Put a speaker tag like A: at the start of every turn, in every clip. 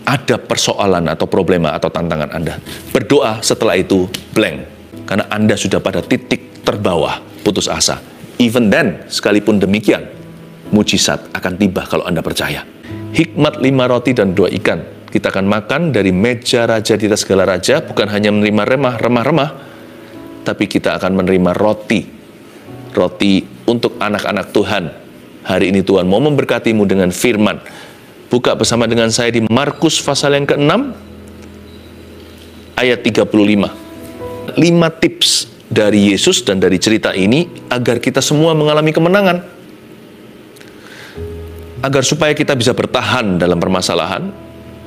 A: ada persoalan atau problema atau tantangan Anda. Berdoa setelah itu blank. Karena Anda sudah pada titik terbawah, putus asa. Even then, sekalipun demikian, mujizat akan tiba kalau Anda percaya. Hikmat 5 roti dan 2 ikan. Kita akan makan dari meja raja di atas segala raja, bukan hanya menerima remah-remah, tapi kita akan menerima roti. Roti untuk anak-anak Tuhan. Hari ini Tuhan mau memberkatimu dengan firman. Buka bersama dengan saya di Markus pasal yang ke-6, ayat 35. 5 tips dari Yesus dan dari cerita ini agar kita semua mengalami kemenangan. Agar supaya kita bisa bertahan dalam permasalahan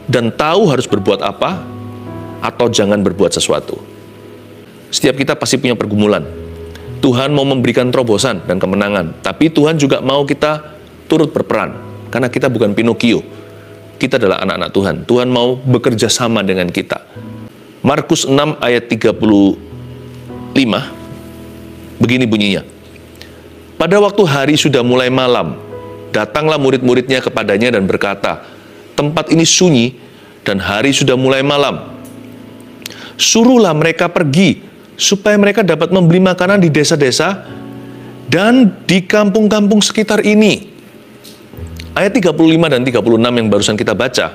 A: dan tahu harus berbuat apa atau jangan berbuat sesuatu. Setiap kita pasti punya pergumulan. Tuhan mau memberikan terobosan dan kemenangan, tapi Tuhan juga mau kita turut berperan. Karena kita bukan Pinocchio. Kita adalah anak-anak Tuhan. Tuhan mau bekerja sama dengan kita. Markus 6 ayat 35. Begini bunyinya. Pada waktu hari sudah mulai malam, datanglah murid-muridnya kepadanya dan berkata, tempat ini sunyi dan hari sudah mulai malam. Suruhlah mereka pergi, supaya mereka dapat membeli makanan di desa-desa dan di kampung-kampung sekitar ini. Ayat 35 dan 36 yang barusan kita baca.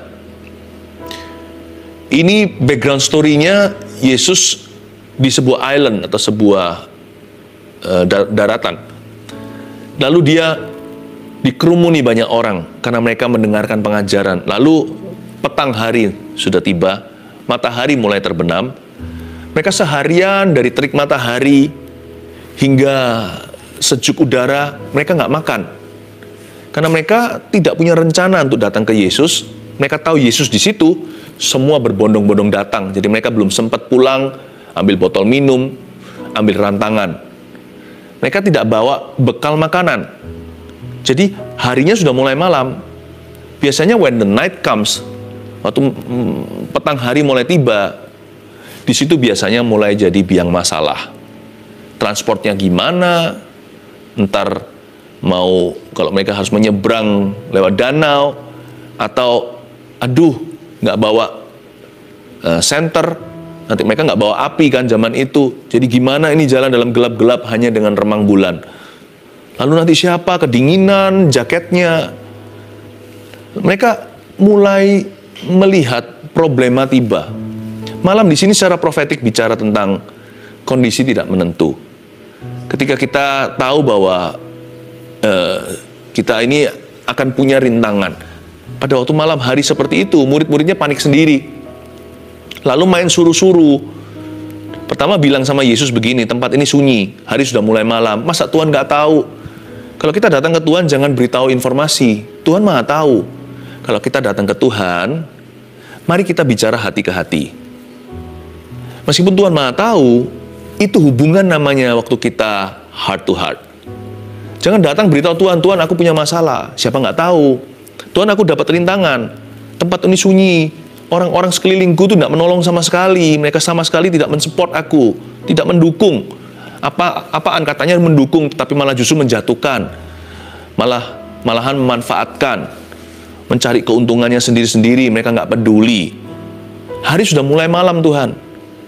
A: Ini background story-nya Yesus di sebuah island atau sebuah daratan. Lalu dia dikerumuni banyak orang karena mereka mendengarkan pengajaran. Lalu petang hari sudah tiba, matahari mulai terbenam. Mereka seharian dari terik matahari hingga sejuk udara, mereka nggak makan. Karena mereka tidak punya rencana untuk datang ke Yesus. Mereka tahu Yesus di situ, semua berbondong-bondong datang. Jadi mereka belum sempat pulang, ambil botol minum, ambil rantangan. Mereka tidak bawa bekal makanan. Jadi harinya sudah mulai malam. Biasanya when the night comes, waktu petang hari mulai tiba, di situ biasanya mulai jadi biang masalah. Transportnya gimana? Ntar mau kalau mereka harus menyeberang lewat danau, atau aduh nggak bawa senter, nanti mereka nggak bawa api kan zaman itu. Jadi gimana ini jalan dalam gelap-gelap hanya dengan remang bulan? Lalu nanti siapa? Kedinginan jaketnya. Mereka mulai melihat problema tiba. Malam di sini secara profetik bicara tentang kondisi tidak menentu. Ketika kita tahu bahwa kita ini akan punya rintangan. Pada waktu malam hari seperti itu, murid-muridnya panik sendiri. Lalu main suruh-suruh. Pertama bilang sama Yesus begini, tempat ini sunyi, hari sudah mulai malam. Masa Tuhan nggak tahu? Kalau kita datang ke Tuhan, jangan beritahu informasi. Tuhan Maha tahu. Kalau kita datang ke Tuhan, mari kita bicara hati ke hati. Meskipun Tuhan Maha tahu, itu hubungan namanya waktu kita heart to heart. Jangan datang beritahu Tuhan, Tuhan aku punya masalah. Siapa nggak tahu. Tuhan aku dapat rintangan. Tempat ini sunyi. Orang-orang sekelilingku itu tidak menolong sama sekali. Mereka sama sekali tidak mensupport aku. Tidak mendukung. Apaan katanya mendukung, tapi malah justru menjatuhkan. Malahan memanfaatkan. Mencari keuntungannya sendiri-sendiri. Mereka nggak peduli. Hari sudah mulai malam Tuhan.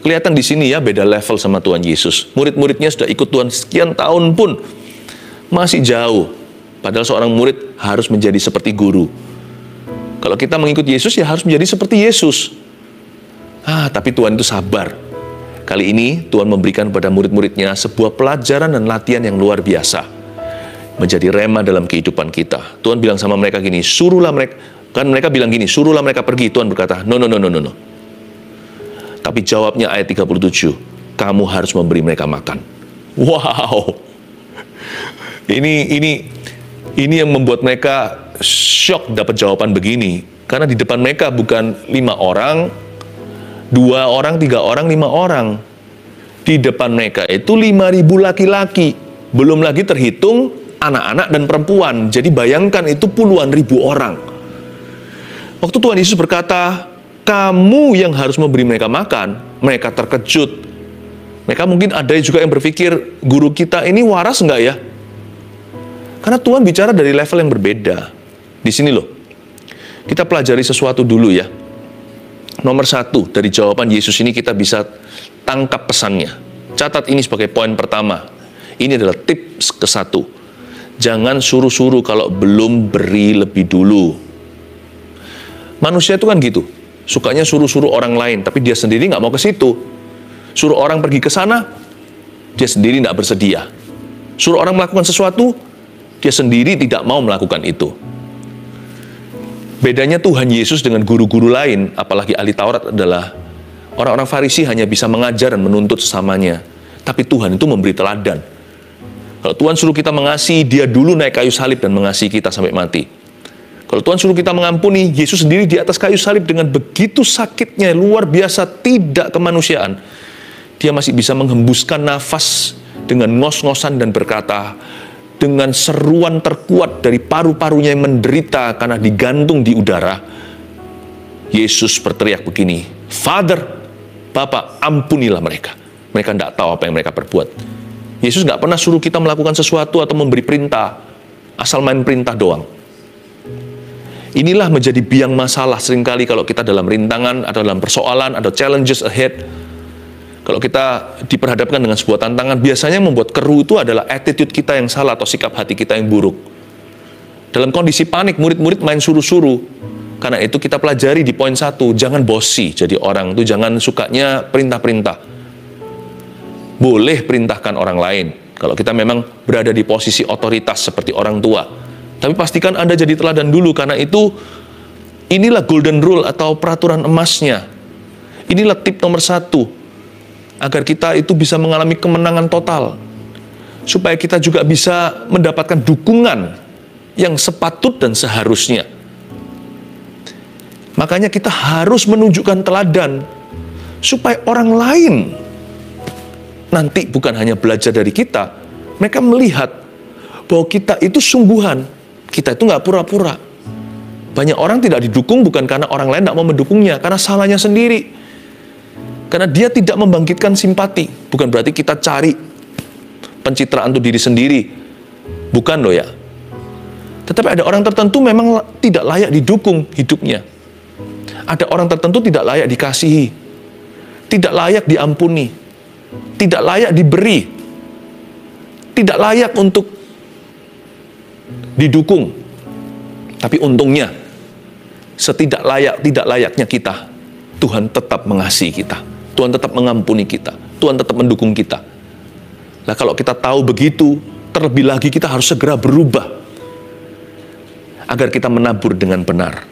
A: Kelihatan di sini ya beda level sama Tuhan Yesus. Murid-muridnya sudah ikut Tuhan sekian tahun pun masih jauh. Padahal seorang murid harus menjadi seperti guru. Kalau kita mengikuti Yesus ya harus menjadi seperti Yesus. Tapi Tuhan itu sabar. Kali ini Tuhan memberikan kepada murid-muridnya sebuah pelajaran dan latihan yang luar biasa. Menjadi rema dalam kehidupan kita. Tuhan bilang sama mereka gini, suruhlah mereka. Kan mereka bilang gini, suruhlah mereka pergi. Tuhan berkata, no. Tapi jawabnya ayat 37, kamu harus memberi mereka makan. Wow. Ini yang membuat mereka shock dapat jawaban begini. Karena di depan mereka bukan 5 orang, 2 orang, 3 orang, 5 orang. Di depan mereka itu 5.000 laki-laki. Belum lagi terhitung anak-anak dan perempuan. Jadi bayangkan itu puluhan ribu orang. Waktu Tuhan Yesus berkata, kamu yang harus memberi mereka makan, mereka terkejut. Mereka mungkin ada juga yang berpikir, guru kita ini waras nggak ya? Karena Tuhan bicara dari level yang berbeda. Di sini loh, kita pelajari sesuatu dulu ya. Nomor satu, dari jawaban Yesus ini kita bisa tangkap pesannya. Catat ini sebagai poin pertama. Ini adalah tips ke-1. Jangan suruh-suruh kalau belum beri lebih dulu. Manusia itu kan gitu. Sukanya suruh-suruh orang lain, tapi dia sendiri nggak mau ke situ. Suruh orang pergi ke sana, dia sendiri nggak bersedia. Suruh orang melakukan sesuatu, dia sendiri tidak mau melakukan itu. Bedanya Tuhan Yesus dengan guru-guru lain, apalagi ahli Taurat, adalah orang-orang Farisi hanya bisa mengajar dan menuntut sesamanya. Tapi Tuhan itu memberi teladan. Kalau Tuhan suruh kita mengasihi, dia dulu naik kayu salib dan mengasihi kita sampai mati. Kalau Tuhan suruh kita mengampuni, Yesus sendiri di atas kayu salib dengan begitu sakitnya, luar biasa, tidak kemanusiaan. Dia masih bisa menghembuskan nafas dengan ngos-ngosan dan berkata, dengan seruan terkuat dari paru-parunya yang menderita karena digantung di udara, Yesus berteriak begini, Father, Bapa, ampunilah mereka. Mereka tidak tahu apa yang mereka perbuat. Yesus nggak pernah suruh kita melakukan sesuatu atau memberi perintah, asal main perintah doang. Inilah menjadi biang masalah seringkali kalau kita dalam rintangan, atau dalam persoalan, atau challenges ahead. Kalau kita diperhadapkan dengan sebuah tantangan, biasanya membuat keruh itu adalah attitude kita yang salah atau sikap hati kita yang buruk. Dalam kondisi panik, murid-murid main suruh-suruh. Karena itu kita pelajari di poin 1, jangan bossy jadi orang itu, jangan sukanya perintah-perintah. Boleh perintahkan orang lain, kalau kita memang berada di posisi otoritas seperti orang tua. Tapi pastikan Anda jadi teladan dulu, karena itu inilah golden rule atau peraturan emasnya. Inilah tip nomor 1, agar kita itu bisa mengalami kemenangan total. Supaya kita juga bisa mendapatkan dukungan yang sepatut dan seharusnya. Makanya kita harus menunjukkan teladan, supaya orang lain nanti bukan hanya belajar dari kita, mereka melihat bahwa kita itu sungguhan. Kita itu nggak pura-pura. Banyak orang tidak didukung bukan karena orang lain tidak mau mendukungnya, karena salahnya sendiri. Karena dia tidak membangkitkan simpati. Bukan berarti kita cari pencitraan untuk diri sendiri. Bukan loh ya. Tetapi ada orang tertentu memang tidak layak didukung hidupnya. Ada orang tertentu tidak layak dikasihi. Tidak layak diampuni. Tidak layak diberi. Tidak layak untuk didukung. Tapi untungnya, setidak layaknya kita, Tuhan tetap mengasihi kita. Tuhan tetap mengampuni kita. Tuhan tetap mendukung kita. Nah, kalau kita tahu begitu, terlebih lagi kita harus segera berubah agar kita menabur dengan benar.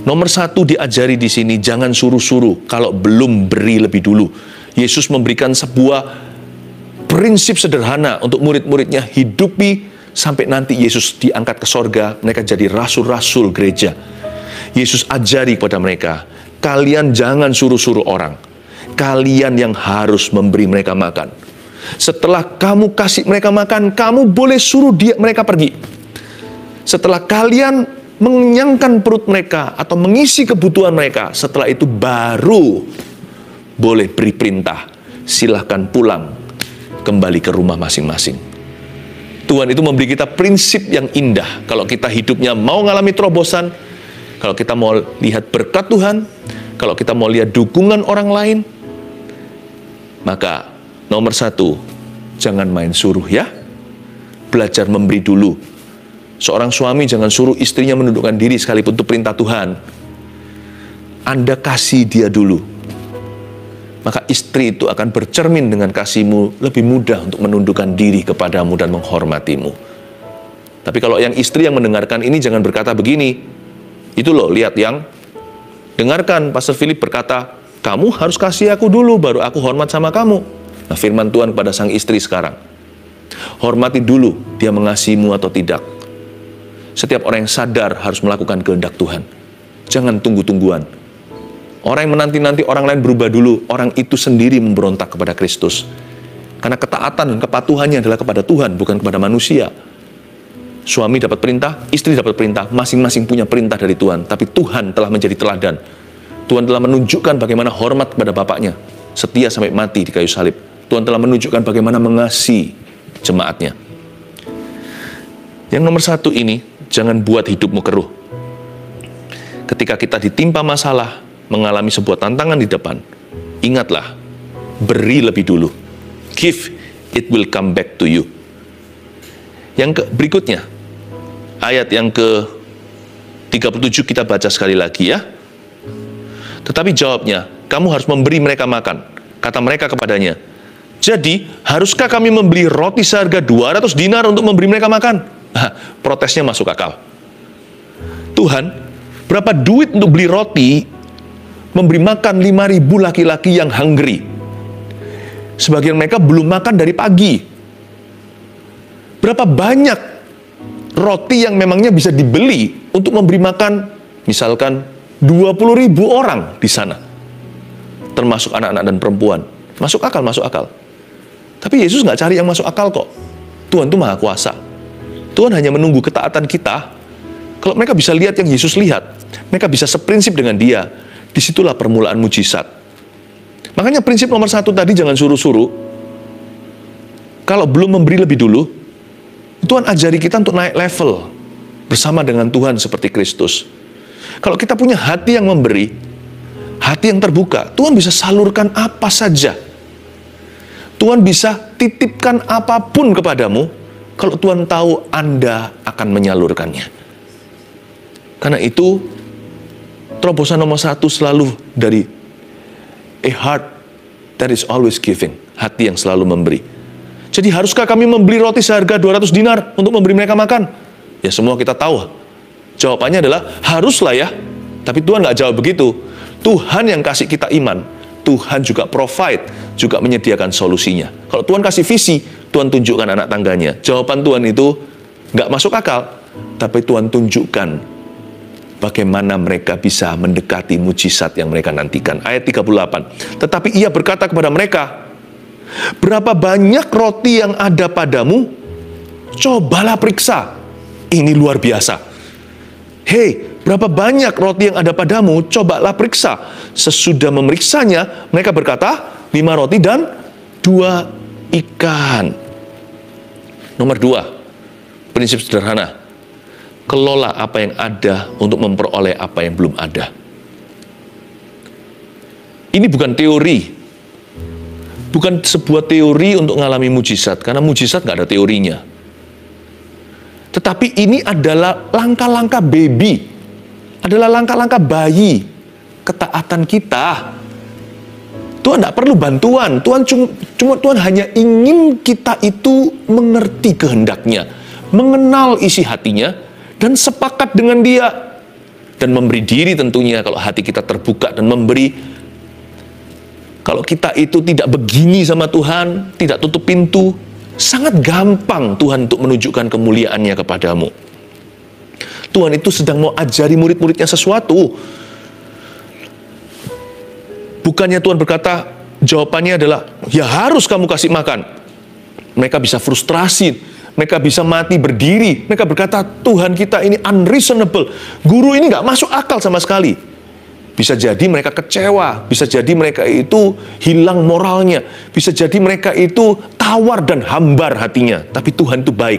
A: Nomor 1 diajari di sini, jangan suruh-suruh kalau belum beri lebih dulu. Yesus memberikan sebuah prinsip sederhana untuk murid-muridnya, hidupi sampai nanti Yesus diangkat ke sorga, mereka jadi rasul-rasul gereja. Yesus ajari kepada mereka, kalian jangan suruh-suruh orang. Kalian yang harus memberi mereka makan. Setelah kamu kasih mereka makan, kamu boleh suruh mereka pergi. Setelah kalian mengenyangkan perut mereka atau mengisi kebutuhan mereka, setelah itu baru boleh beri perintah, silahkan pulang kembali ke rumah masing-masing. Tuhan itu memberi kita prinsip yang indah. Kalau kita hidupnya mau ngalami terobosan, kalau kita mau lihat berkat Tuhan, kalau kita mau lihat dukungan orang lain, maka nomor 1, jangan main suruh ya. Belajar memberi dulu. Seorang suami jangan suruh istrinya menundukkan diri sekalipun itu perintah Tuhan. Anda kasih dia dulu. Maka istri itu akan bercermin dengan kasihmu, lebih mudah untuk menundukkan diri kepadamu dan menghormatimu. Tapi kalau yang istri yang mendengarkan ini jangan berkata begini, itu loh, lihat yang dengarkan, Pastor Philip berkata, kamu harus kasih aku dulu, baru aku hormat sama kamu. Nah, firman Tuhan kepada sang istri sekarang, hormati dulu dia mengasihimu atau tidak. Setiap orang yang sadar harus melakukan kehendak Tuhan. Jangan tunggu-tungguan. Orang yang menanti-nanti orang lain berubah dulu, orang itu sendiri memberontak kepada Kristus. Karena ketaatan dan kepatuhannya adalah kepada Tuhan, bukan kepada manusia. Suami dapat perintah, istri dapat perintah, masing-masing punya perintah dari Tuhan. Tapi Tuhan telah menjadi teladan. Tuhan telah menunjukkan bagaimana hormat kepada bapaknya, setia sampai mati di kayu salib. Tuhan telah menunjukkan bagaimana mengasihi jemaatnya. Yang nomor 1 ini, jangan buat hidupmu keruh. Ketika kita ditimpa masalah, mengalami sebuah tantangan di depan, ingatlah, beri lebih dulu. Give, it will come back to you. Yang berikutnya, ayat yang ke-37 kita baca sekali lagi ya. Tetapi jawabnya, kamu harus memberi mereka makan. Kata mereka kepadanya, jadi haruskah kami membeli roti seharga 200 dinar untuk memberi mereka makan? Protesnya masuk akal. Tuhan, berapa duit untuk beli roti, memberi makan 5.000 laki-laki yang hungry. Sebagian mereka belum makan dari pagi. Berapa banyak roti yang memangnya bisa dibeli untuk memberi makan, misalkan 20.000 orang di sana, termasuk anak-anak dan perempuan. Masuk akal, masuk akal. Tapi Yesus nggak cari yang masuk akal kok. Tuhan itu maha kuasa. Tuhan hanya menunggu ketaatan kita. Kalau mereka bisa lihat yang Yesus lihat, mereka bisa seprinsip dengan dia. Disitulah permulaan mujizat. Makanya prinsip nomor 1 tadi, jangan suruh-suruh. Kalau belum memberi lebih dulu, Tuhan ajari kita untuk naik level bersama dengan Tuhan seperti Kristus. Kalau kita punya hati yang memberi, hati yang terbuka, Tuhan bisa salurkan apa saja. Tuhan bisa titipkan apapun kepadamu, kalau Tuhan tahu Anda akan menyalurkannya. Karena itu, terobosan nomor 1 selalu dari a heart that is always giving, hati yang selalu memberi. Jadi haruskah kami membeli roti seharga 200 dinar untuk memberi mereka makan? Ya semua kita tahu. Jawabannya adalah haruslah ya. Tapi Tuhan nggak jawab begitu. Tuhan yang kasih kita iman. Tuhan juga provide, juga menyediakan solusinya. Kalau Tuhan kasih visi, Tuhan tunjukkan anak tangganya. Jawaban Tuhan itu nggak masuk akal. Tapi Tuhan tunjukkan bagaimana mereka bisa mendekati mujizat yang mereka nantikan. Ayat 38. Tetapi ia berkata kepada mereka, berapa banyak roti yang ada padamu? Cobalah periksa. Ini luar biasa. Hei, berapa banyak roti yang ada padamu? Cobalah periksa. Sesudah memeriksanya, mereka berkata, 5 roti dan 2 ikan. Nomor 2, prinsip sederhana. Kelola apa yang ada untuk memperoleh apa yang belum ada. Ini bukan teori. Bukan sebuah teori untuk mengalami mujizat, karena mujizat nggak ada teorinya. Tetapi ini adalah langkah-langkah baby, adalah langkah-langkah bayi, ketaatan kita. Tuhan nggak perlu bantuan, Tuhan hanya ingin kita itu mengerti kehendaknya, mengenal isi hatinya, dan sepakat dengan dia, dan memberi diri tentunya kalau hati kita terbuka dan memberi. Kalau kita itu tidak begini sama Tuhan, tidak tutup pintu, sangat gampang Tuhan untuk menunjukkan kemuliaannya kepadamu. Tuhan itu sedang mau ajari murid-muridnya sesuatu. Bukannya Tuhan berkata, jawabannya adalah, ya harus kamu kasih makan. Mereka bisa frustrasi, mereka bisa mati berdiri. Mereka berkata, Tuhan kita ini unreasonable. Guru ini nggak masuk akal sama sekali. Bisa jadi mereka kecewa, bisa jadi mereka itu hilang moralnya, bisa jadi mereka itu tawar dan hambar hatinya. Tapi Tuhan itu baik.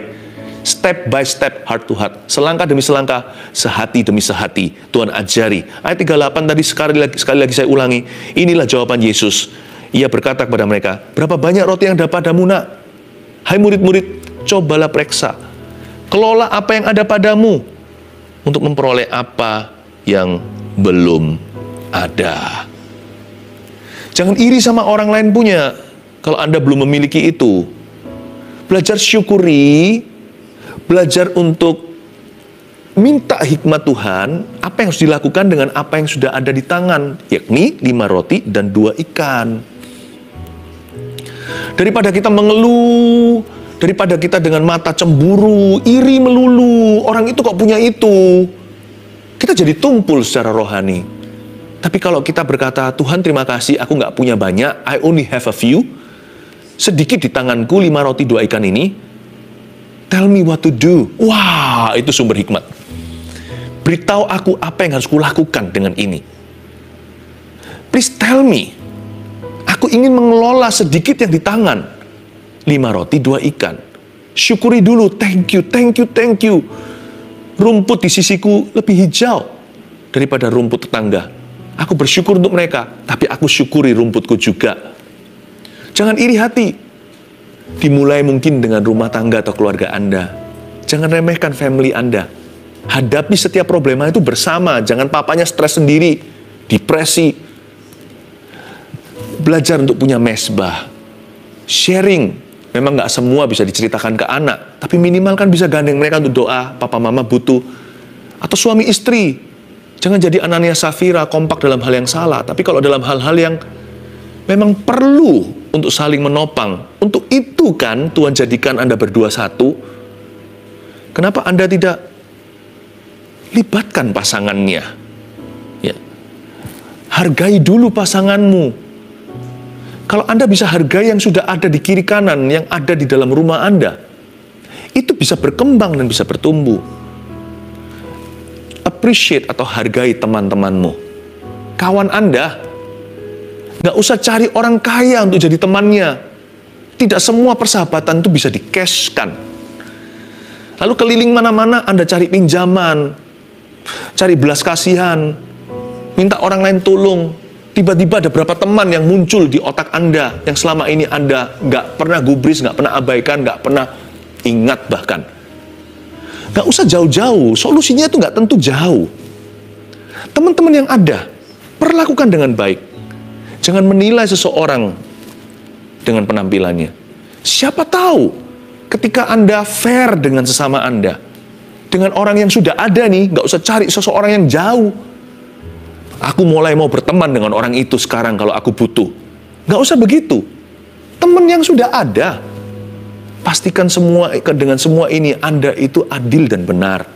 A: Step by step, heart to heart. Selangkah demi selangkah, sehati demi sehati. Tuhan ajari. Ayat 38 tadi sekali lagi saya ulangi. Inilah jawaban Yesus. Ia berkata kepada mereka, berapa banyak roti yang ada padamu nak? Hai murid-murid, cobalah periksa. Kelola apa yang ada padamu untuk memperoleh apa yang belum ada. Jangan iri sama orang lain punya kalau Anda belum memiliki itu. Belajar syukuri, belajar untuk minta hikmat Tuhan, apa yang harus dilakukan dengan apa yang sudah ada di tangan, yakni 5 roti dan 2 ikan. Daripada kita mengeluh, daripada kita dengan mata cemburu, iri melulu, orang itu kok punya itu, kita jadi tumpul secara rohani. Tapi kalau kita berkata, Tuhan terima kasih, aku nggak punya banyak, I only have a few, sedikit di tanganku 5 roti 2 ikan ini, tell me what to do. Wah, itu sumber hikmat. Beritahu aku apa yang harus kulakukan dengan ini. Please tell me. Aku ingin mengelola sedikit yang di tangan. 5 roti 2 ikan. Syukuri dulu, thank you, thank you, thank you. Rumput di sisiku lebih hijau daripada rumput tetangga. Aku bersyukur untuk mereka, tapi aku syukuri rumputku juga. Jangan iri hati. Dimulai mungkin dengan rumah tangga atau keluarga Anda. Jangan remehkan family Anda. Hadapi setiap problema itu bersama. Jangan papanya stres sendiri, depresi. Belajar untuk punya mesbah. Sharing. Memang nggak semua bisa diceritakan ke anak, tapi minimal kan bisa gandeng mereka untuk doa, papa mama butuh. Atau suami istri. Jangan jadi Anania Safira, kompak dalam hal yang salah. Tapi kalau dalam hal-hal yang memang perlu untuk saling menopang. Untuk itu kan Tuhan jadikan Anda berdua satu. Kenapa Anda tidak libatkan pasangannya? Ya. Hargai dulu pasanganmu. Kalau Anda bisa hargai yang sudah ada di kiri kanan, yang ada di dalam rumah Anda, itu bisa berkembang dan bisa bertumbuh. Appreciate atau hargai teman-temanmu. Kawan Anda, nggak usah cari orang kaya untuk jadi temannya. Tidak semua persahabatan itu bisa di-cashkan. Lalu keliling mana-mana Anda cari pinjaman, cari belas kasihan, minta orang lain tolong. Tiba-tiba ada berapa teman yang muncul di otak Anda, yang selama ini Anda nggak pernah gubris, nggak pernah abaikan, nggak pernah ingat bahkan. Nggak usah jauh-jauh, solusinya itu nggak tentu jauh. Teman-teman yang ada, perlakukan dengan baik. Jangan menilai seseorang dengan penampilannya. Siapa tahu ketika Anda fair dengan sesama Anda, dengan orang yang sudah ada nih, nggak usah cari seseorang yang jauh. Aku mulai mau berteman dengan orang itu sekarang kalau aku butuh. Nggak usah begitu. Teman yang sudah ada. Pastikan dengan semua ini Anda itu adil dan benar.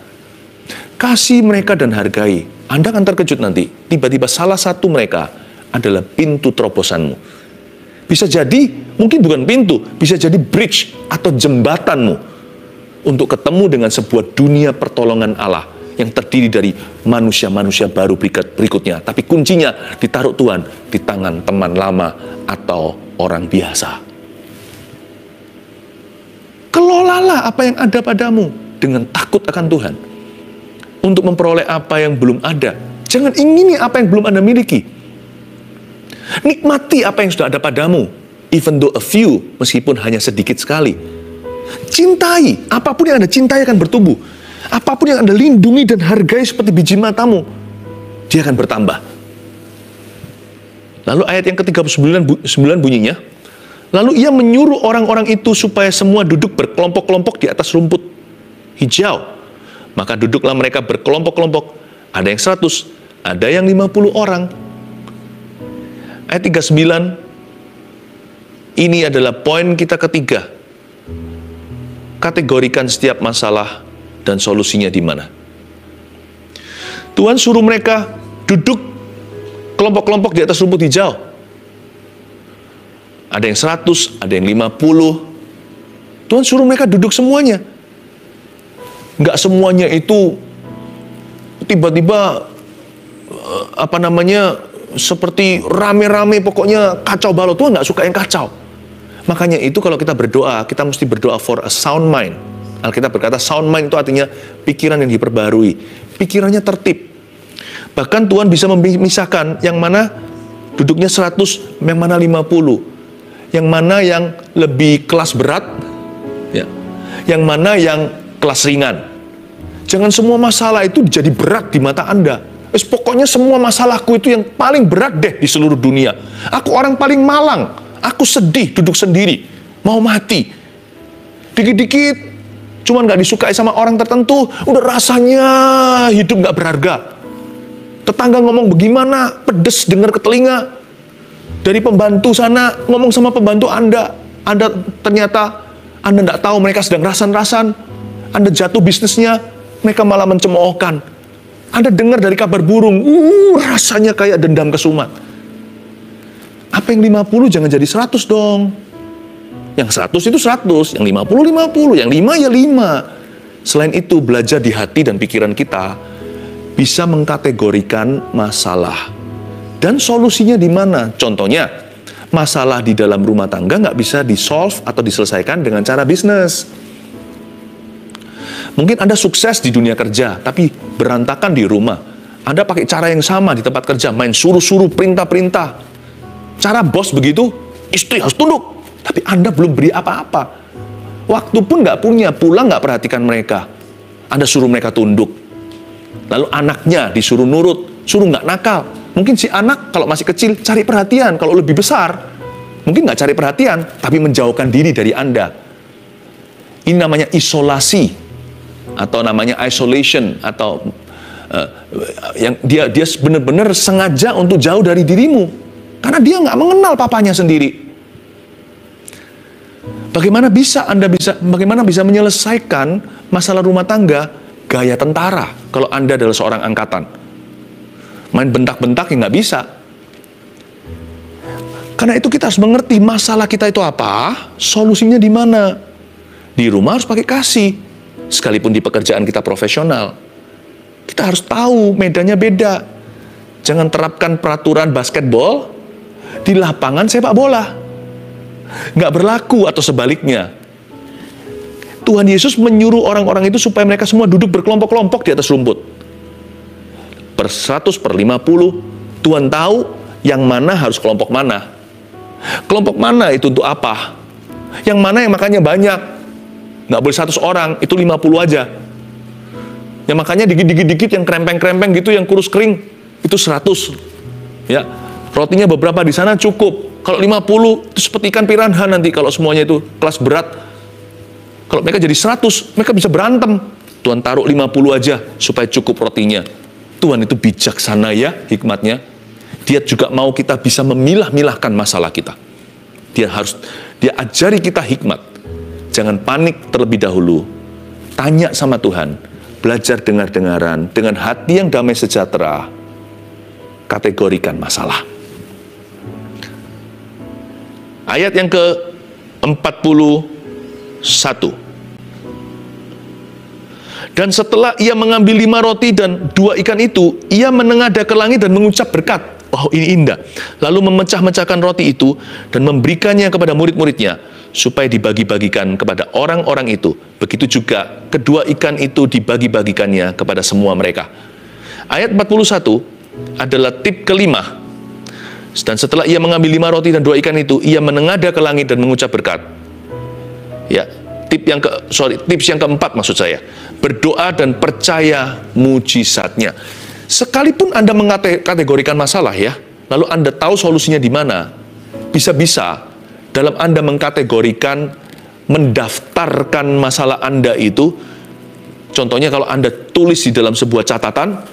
A: Kasih mereka dan hargai. Anda akan terkejut nanti. Tiba-tiba salah satu mereka adalah pintu terobosanmu. Bisa jadi, mungkin bukan pintu, bisa jadi bridge atau jembatanmu untuk ketemu dengan sebuah dunia pertolongan Allah yang terdiri dari manusia-manusia baru berikutnya. Tapi kuncinya ditaruh Tuhan di tangan teman lama atau orang biasa. Kelolalah apa yang ada padamu dengan takut akan Tuhan. Untuk memperoleh apa yang belum ada. Jangan ingini apa yang belum Anda miliki. Nikmati apa yang sudah ada padamu. Even though a few, meskipun hanya sedikit sekali. Cintai, apapun yang Anda cintai akan bertumbuh. Apapun yang Anda lindungi dan hargai seperti biji matamu, dia akan bertambah. Lalu ayat yang ke-39 bunyinya, lalu ia menyuruh orang-orang itu supaya semua duduk berkelompok-kelompok di atas rumput hijau. Maka duduklah mereka berkelompok-kelompok. Ada yang 100, ada yang 50 orang. Ayat 39, ini adalah poin kita ketiga. Kategorikan setiap masalah dan solusinya di mana. Tuhan suruh mereka duduk kelompok-kelompok di atas rumput hijau. Ada yang 100, ada yang 50. Tuhan suruh mereka duduk semuanya. Nggak semuanya itu tiba-tiba seperti rame-rame, pokoknya kacau balau. Tuhan nggak suka yang kacau. Makanya itu kalau kita berdoa, kita mesti berdoa for a sound mind. Alkitab berkata sound mind itu artinya pikiran yang diperbarui. Pikirannya tertib. Bahkan Tuhan bisa memisahkan yang mana duduknya 100, yang mana 50. Yang mana yang lebih kelas berat, ya. Yang mana yang kelas ringan. Jangan semua masalah itu jadi berat di mata Anda. Pokoknya semua masalahku itu yang paling berat deh di seluruh dunia. Aku orang paling malang. Aku sedih, duduk sendiri. Mau mati. Dikit-dikit, cuman gak disukai sama orang tertentu, udah rasanya hidup gak berharga. Tetangga ngomong bagaimana, pedes dengar ke telinga. Dari pembantu sana, ngomong sama pembantu Anda ternyata Anda gak tahu mereka sedang rasan-rasan. Anda jatuh bisnisnya, mereka malah mencemoohkan. Anda dengar dari kabar burung, rasanya kayak dendam kesumat. Apa yang 50 jangan jadi 100 dong. Yang 100 itu 100, yang 50, yang 5 ya 5. Selain itu, belajar di hati dan pikiran kita bisa mengkategorikan masalah. Dan solusinya di mana? Contohnya, masalah di dalam rumah tangga nggak bisa di-solve atau diselesaikan dengan cara bisnis. Mungkin Anda sukses di dunia kerja, tapi berantakan di rumah. Anda pakai cara yang sama di tempat kerja, main suruh-suruh, perintah-perintah. Cara bos begitu, istri harus tunduk. Tapi Anda belum beri apa-apa. Waktu pun nggak punya, pulang nggak perhatikan mereka. Anda suruh mereka tunduk. Lalu anaknya disuruh nurut, suruh nggak nakal. Mungkin si anak kalau masih kecil cari perhatian, kalau lebih besar mungkin nggak cari perhatian, tapi menjauhkan diri dari Anda. Ini namanya isolasi, atau namanya isolation, atau yang dia benar-benar sengaja untuk jauh dari dirimu, karena dia nggak mengenal papanya sendiri. Bagaimana bisa menyelesaikan masalah rumah tangga gaya tentara kalau Anda adalah seorang angkatan? Main bentak-bentak ya nggak bisa. Karena itu kita harus mengerti masalah kita itu apa, solusinya di mana. Di rumah harus pakai kasih, sekalipun di pekerjaan kita profesional. Kita harus tahu medannya beda. Jangan terapkan peraturan basketball di lapangan sepak bola. Nggak berlaku atau sebaliknya. Tuhan Yesus menyuruh orang-orang itu supaya mereka semua duduk berkelompok-kelompok di atas rumput. Per 100, per 50, Tuhan tahu yang mana harus kelompok mana. Kelompok mana itu untuk apa? Yang mana yang makannya banyak? Nggak boleh 100 orang, itu 50 aja. Yang makannya dikit-dikit yang krempeng-krempeng gitu, yang kurus kering, itu 100. Ya, rotinya beberapa di sana cukup. Kalau 50, itu seperti ikan piranha nanti kalau semuanya itu kelas berat. Kalau mereka jadi 100, mereka bisa berantem. Tuhan taruh 50 aja supaya cukup rotinya. Tuhan itu bijaksana ya hikmatnya. Dia juga mau kita bisa memilah-milahkan masalah kita. Dia ajari kita hikmat. Jangan panik terlebih dahulu. Tanya sama Tuhan. Belajar dengar-dengaran. Dengan hati yang damai sejahtera. Kategorikan masalah. Ayat yang ke-41. Dan setelah ia mengambil 5 roti dan 2 ikan itu, ia menengadah ke langit dan mengucap berkat. Wow, ini indah. Lalu memecah-mecahkan roti itu dan memberikannya kepada murid-muridnya supaya dibagi-bagikan kepada orang-orang itu. Begitu juga kedua ikan itu dibagi-bagikannya kepada semua mereka. Ayat 41 adalah tip kelima. Dan setelah ia mengambil 5 roti dan 2 ikan itu, ia menengadah ke langit dan mengucap berkat. Ya, tips yang keempat maksud saya. Berdoa dan percaya mujizatnya. Sekalipun Anda mengkategorikan masalah ya, lalu Anda tahu solusinya di mana, bisa-bisa dalam Anda mengkategorikan, mendaftarkan masalah Anda itu, contohnya kalau Anda tulis di dalam sebuah catatan,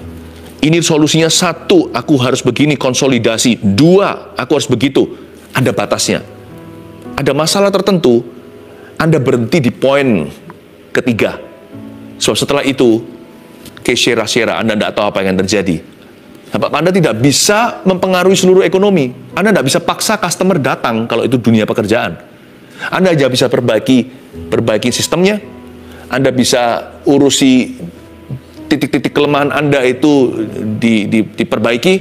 A: ini solusinya 1, aku harus begini, konsolidasi. 2, aku harus begitu. Ada batasnya. Ada masalah tertentu, Anda berhenti di poin ketiga. Sebab setelah itu, kesera-sera, Anda tidak tahu apa yang akan terjadi. Anda tidak bisa mempengaruhi seluruh ekonomi. Anda tidak bisa paksa customer datang kalau itu dunia pekerjaan. Anda hanya bisa perbaiki sistemnya. Anda bisa urusi titik-titik kelemahan Anda itu diperbaiki.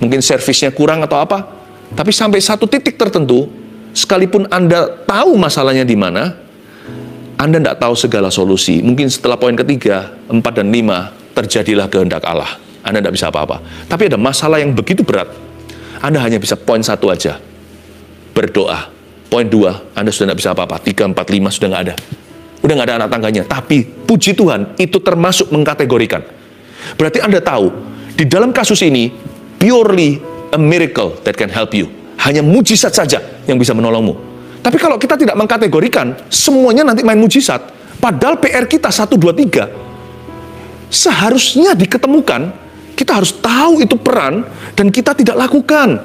A: Mungkin servisnya kurang atau apa. Tapi sampai satu titik tertentu, sekalipun Anda tahu masalahnya di mana, Anda tidak tahu segala solusi. Mungkin setelah poin ketiga, 4 dan 5, terjadilah kehendak Allah. Anda tidak bisa apa-apa. Tapi ada masalah yang begitu berat, Anda hanya bisa poin 1 aja. Berdoa. Poin 2, Anda sudah tidak bisa apa-apa. 3, 4, 5 sudah nggak ada. Udah nggak ada anak tangganya. Tapi, puji Tuhan, itu termasuk mengkategorikan. Berarti Anda tahu, di dalam kasus ini, purely a miracle that can help you. Hanya mujizat saja yang bisa menolongmu. Tapi kalau kita tidak mengkategorikan, semuanya nanti main mujizat. Padahal PR kita 1, 2, 3. Seharusnya diketemukan, kita harus tahu itu peran, dan kita tidak lakukan.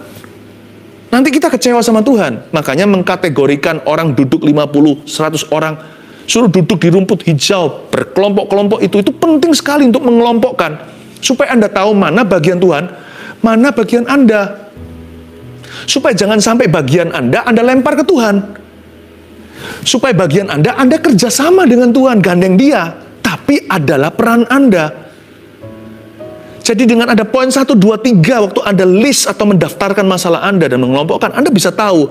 A: Nanti kita kecewa sama Tuhan. Makanya mengkategorikan orang duduk 50, 100 orang, suruh duduk di rumput hijau, berkelompok-kelompok itu penting sekali untuk mengelompokkan. Supaya Anda tahu mana bagian Tuhan, mana bagian Anda. Supaya jangan sampai bagian Anda lempar ke Tuhan. Supaya bagian Anda kerjasama dengan Tuhan, gandeng dia. Tapi adalah peran Anda. Jadi dengan ada poin 1, 2, 3, waktu Anda list atau mendaftarkan masalah Anda dan mengelompokkan, Anda bisa tahu,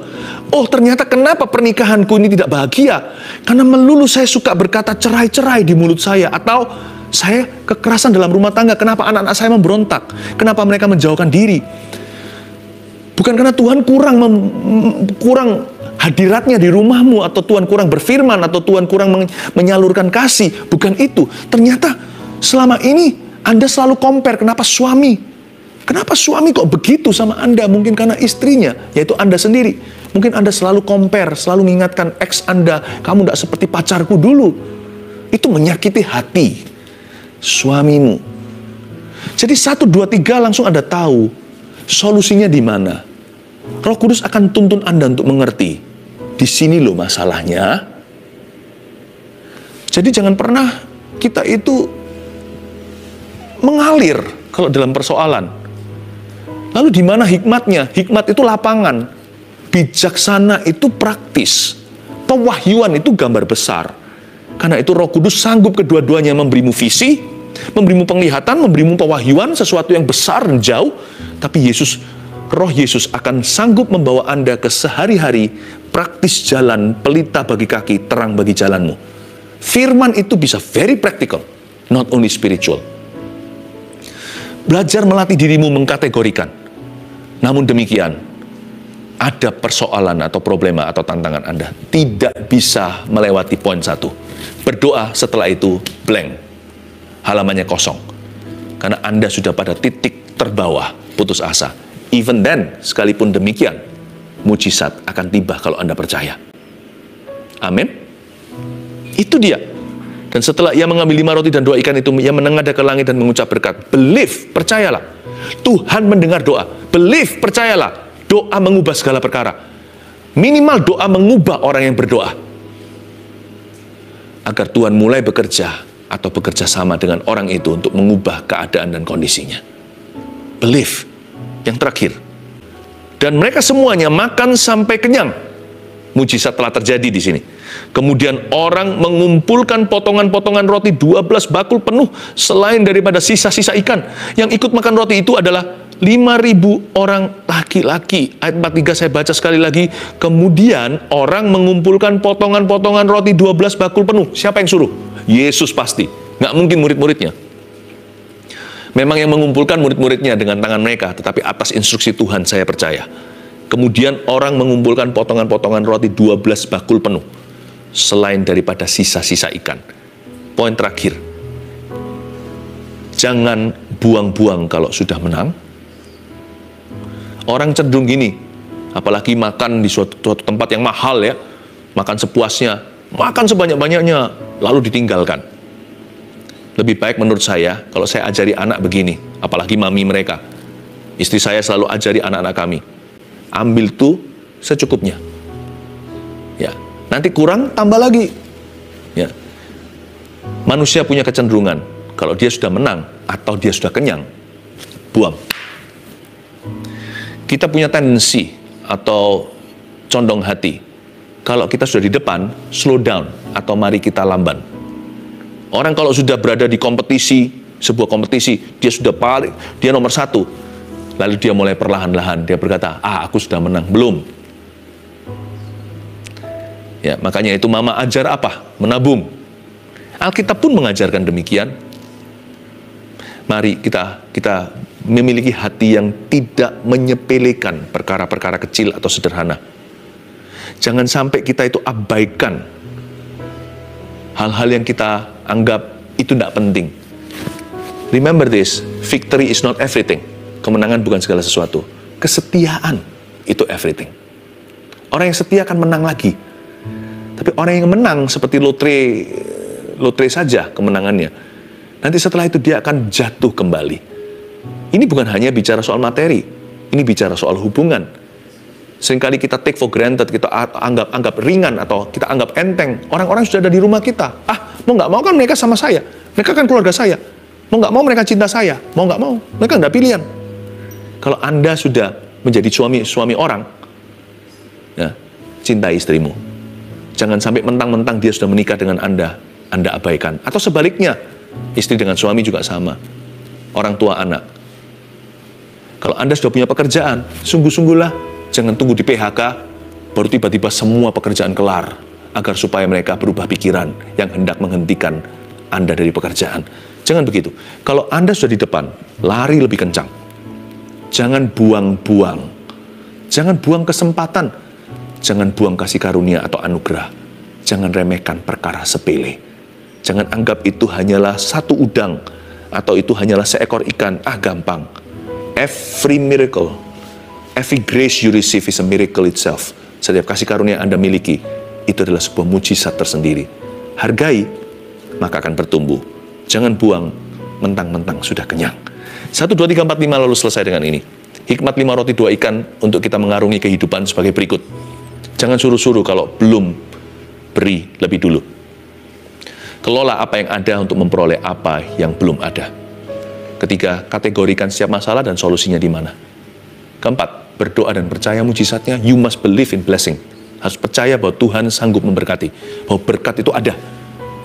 A: oh ternyata kenapa pernikahanku ini tidak bahagia. Karena melulu saya suka berkata cerai-cerai di mulut saya. Atau Saya kekerasan dalam rumah tangga. Kenapa anak-anak saya memberontak? Kenapa mereka menjauhkan diri? Bukan karena Tuhan kurang hadiratnya di rumahmu, atau Tuhan kurang berfirman, atau Tuhan kurang menyalurkan kasih. Bukan itu. Ternyata selama ini Anda selalu compare. Kenapa suami kok begitu sama Anda? Mungkin karena istrinya, yaitu Anda sendiri. Mungkin Anda selalu compare, selalu mengingatkan ex Anda, kamu tidak seperti pacarku dulu. Itu menyakiti hati suamimu. Jadi 1, 2, 3 langsung Anda tahu solusinya di mana. Roh Kudus akan tuntun Anda untuk mengerti. Di sini loh masalahnya. Jadi jangan pernah kita itu mengalir kalau dalam persoalan. Lalu di mana hikmatnya? Hikmat itu lapangan. Bijaksana itu praktis. Pewahyuan itu gambar besar. Karena itu Roh Kudus sanggup kedua-duanya memberimu visi, memberimu penglihatan, memberimu pewahyuan, sesuatu yang besar dan jauh. Tapi Roh Yesus akan sanggup membawa Anda ke sehari-hari, praktis jalan, pelita bagi kaki, terang bagi jalanmu. Firman itu bisa very practical, not only spiritual. Belajar melatih dirimu mengkategorikan. Namun demikian, ada persoalan atau problema atau tantangan Anda tidak bisa melewati poin 1. Berdoa setelah itu blank. Halamannya kosong. Karena Anda sudah pada titik terbawah, putus asa. Even then, sekalipun demikian, mujizat akan tiba kalau Anda percaya. Amin. Itu dia. Dan setelah ia mengambil 5 roti dan 2 ikan itu, ia menengadah ke langit dan mengucap berkat. Believe, percayalah. Tuhan mendengar doa. Believe, percayalah. Doa mengubah segala perkara. Minimal doa mengubah orang yang berdoa. Agar Tuhan mulai bekerja atau bekerja sama dengan orang itu untuk mengubah keadaan dan kondisinya. Believe. Yang terakhir. Dan mereka semuanya makan sampai kenyang. Mujizat telah terjadi di sini. Kemudian orang mengumpulkan potongan-potongan roti 12 bakul penuh selain daripada sisa-sisa ikan. Yang ikut makan roti itu adalah 5.000 orang laki-laki. Ayat 43 saya baca sekali lagi. Kemudian orang mengumpulkan potongan-potongan roti 12 bakul penuh. Siapa yang suruh? Yesus pasti. Nggak mungkin murid-muridnya. Memang yang mengumpulkan murid-muridnya dengan tangan mereka, tetapi atas instruksi Tuhan saya percaya. Kemudian orang mengumpulkan potongan-potongan roti 12 bakul penuh, selain daripada sisa-sisa ikan. Poin terakhir, jangan buang-buang kalau sudah menang. Orang cenderung gini, apalagi makan di suatu tempat yang mahal ya, makan sepuasnya, makan sebanyak-banyaknya, lalu ditinggalkan. Lebih baik menurut saya, kalau saya ajari anak begini, apalagi mami mereka. Istri saya selalu ajari anak-anak kami. Ambil tuh secukupnya. Ya, nanti kurang, tambah lagi. Ya. Manusia punya kecenderungan, kalau dia sudah menang, atau dia sudah kenyang, buang. Kita punya tendensi, atau condong hati. Kalau kita sudah di depan, slow down, atau mari kita lamban. Orang kalau sudah berada di kompetisi, sebuah kompetisi, dia sudah dia nomor 1. Lalu dia mulai perlahan-lahan, dia berkata, aku sudah menang. Belum. Ya, makanya itu mama ajar apa? Menabung. Alkitab pun mengajarkan demikian. Mari kita memiliki hati yang tidak menyepelekan perkara-perkara kecil atau sederhana. Jangan sampai kita itu abaikan hal-hal yang kita anggap itu tidak penting. Remember this, victory is not everything. Kemenangan bukan segala sesuatu. Kesetiaan itu everything. Orang yang setia akan menang lagi. Tapi orang yang menang seperti lotre saja kemenangannya. Nanti setelah itu dia akan jatuh kembali. Ini bukan hanya bicara soal materi. Ini bicara soal hubungan. Seringkali kita take for granted, kita anggap ringan atau kita anggap enteng. Orang-orang sudah ada di rumah kita. Mau nggak mau kan mereka sama saya. Mereka kan keluarga saya. Mau nggak mau mereka cinta saya. Mau nggak mau, mereka nggak pilihan. Kalau Anda sudah menjadi suami orang, ya, cintai istrimu. Jangan sampai mentang-mentang dia sudah menikah dengan Anda abaikan. Atau sebaliknya, istri dengan suami juga sama. Orang tua anak. Kalau Anda sudah punya pekerjaan, sungguh-sungguhlah. Jangan tunggu di PHK, baru tiba-tiba semua pekerjaan kelar, agar supaya mereka berubah pikiran yang hendak menghentikan Anda dari pekerjaan. Jangan begitu. Kalau Anda sudah di depan, lari lebih kencang. Jangan buang-buang. Jangan buang kesempatan. Jangan buang kasih karunia atau anugerah. Jangan remehkan perkara sepele. Jangan anggap itu hanyalah satu udang atau itu hanyalah seekor ikan. Gampang. Every miracle, every grace you receive is a miracle itself. Setiap kasih karunia Anda miliki, itu adalah sebuah mujizat tersendiri. Hargai, maka akan bertumbuh. Jangan buang, mentang-mentang sudah kenyang. 1, 2, 3, 4, 5 lalu selesai dengan ini. Hikmat 5 roti 2 ikan untuk kita mengarungi kehidupan sebagai berikut. Jangan suruh-suruh kalau belum beri lebih dulu. Kelola apa yang ada untuk memperoleh apa yang belum ada. Ketiga, kategorikan setiap masalah dan solusinya di mana. Keempat, berdoa dan percaya mujizatnya. You must believe in blessing. Harus percaya bahwa Tuhan sanggup memberkati. Bahwa berkat itu ada.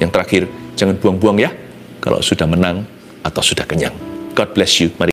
A: Yang terakhir, jangan buang-buang ya. Kalau sudah menang atau sudah kenyang. God bless you. Mari